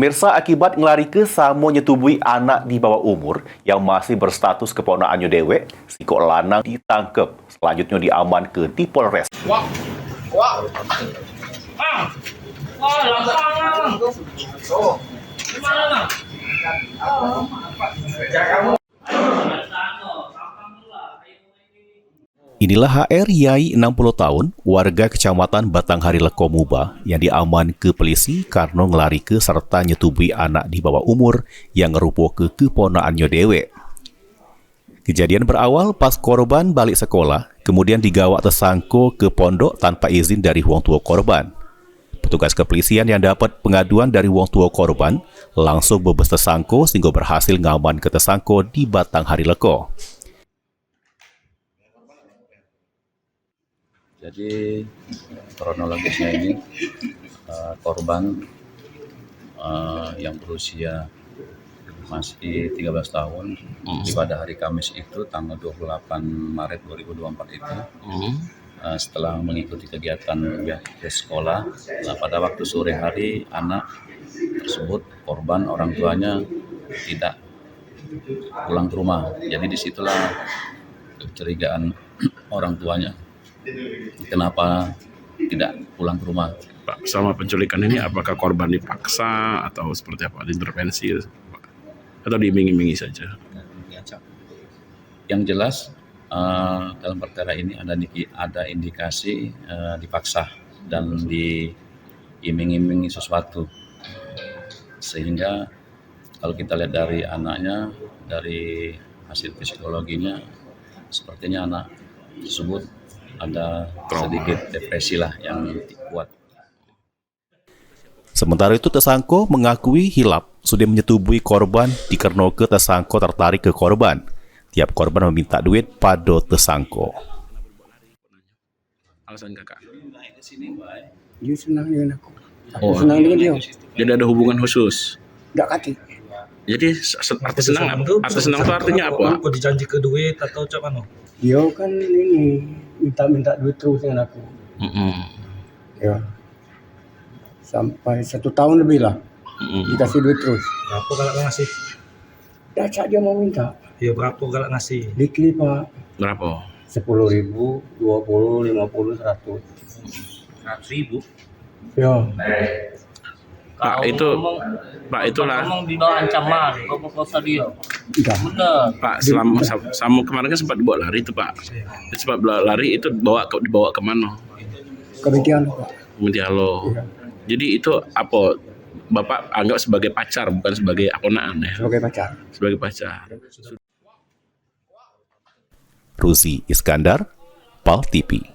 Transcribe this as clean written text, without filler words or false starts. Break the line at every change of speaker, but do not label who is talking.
Pemirsa, akibat ngelarike samo nyetubui anak di bawah umur yang masih berstatus keponakannya dewek, si kok lanang ditangkap. Selanjutnya diamankan di Polres.
Wah, lapangan. Gimana, Bang?
Inilah HR Yai 60 tahun, warga Kecamatan Batanghari Leko Muba yang diaman ke polisi karena ngelarike serta nyetubui anak di bawah umur yang ngerupo ke keponakannya dewek. Kejadian berawal pas korban balik sekolah, kemudian digawa tersangko ke pondok tanpa izin dari wong tua korban. Petugas kepolisian yang dapat pengaduan dari wong tua korban langsung bebas tersangko sehingga berhasil ngaman ke tersangko di Batanghari Leko.
Jadi kronologisnya ini korban yang berusia masih 13 tahun pada hari Kamis itu tanggal 28 Maret 2024 itu setelah mengikuti kegiatan di sekolah. Nah, pada waktu sore hari anak tersebut korban orang tuanya tidak pulang ke rumah. Jadi disitulah kecurigaan orang tuanya. Kenapa tidak pulang ke rumah?
Pak, selama penculikan ini apakah korban dipaksa atau seperti apa, diintervensi atau diiming-imingi saja?
Yang jelas dalam perkara ini ada indikasi dipaksa dan diiming-imingi sesuatu, sehingga kalau kita lihat dari anaknya, dari hasil psikologinya, sepertinya anak tersebut ada sedikit depresi lah yang kuat.
Sementara itu tersangko mengakui hilap sudah menyetubui korban dikarenakan tersangko tertarik ke korban. Tiap korban meminta duit pada tersangko.
Alasan kakak?
Dia senang dengan aku. Aku senang dengan dia.
Jadi ada hubungan khusus?
Enggak kati.
Jadi arti senang itu artinya apa?
Apa dijanji ke duit atau cak mana?
Dia kan ini minta duit terus dengan aku. Ya. Sampai 1 tahun lebih lah. Dikasih duit terus.
Berapa galak ngasih?
Dah cak dia mau minta.
Ya berapa galak ngasih?
Weekly Pak.
Berapa?
10.000, 20, 50, 100.
100.000?
Ya.
Pak, itulah.
Ngomong di bawah ancaman, kau perkosa dia.
Enggak.
Bener.
Pak, selama kemarin kan sempat dibawa lari itu, Pak. Sempat lari itu dibawa kemana?
Kebetulan Pak.
Muntialo.
Iya.
Jadi itu apa? Bapak anggap sebagai pacar, bukan sebagai aponaan ya?
Sebagai pacar.
Sebagai pacar.
Ruzi Iskandar, PAL TV.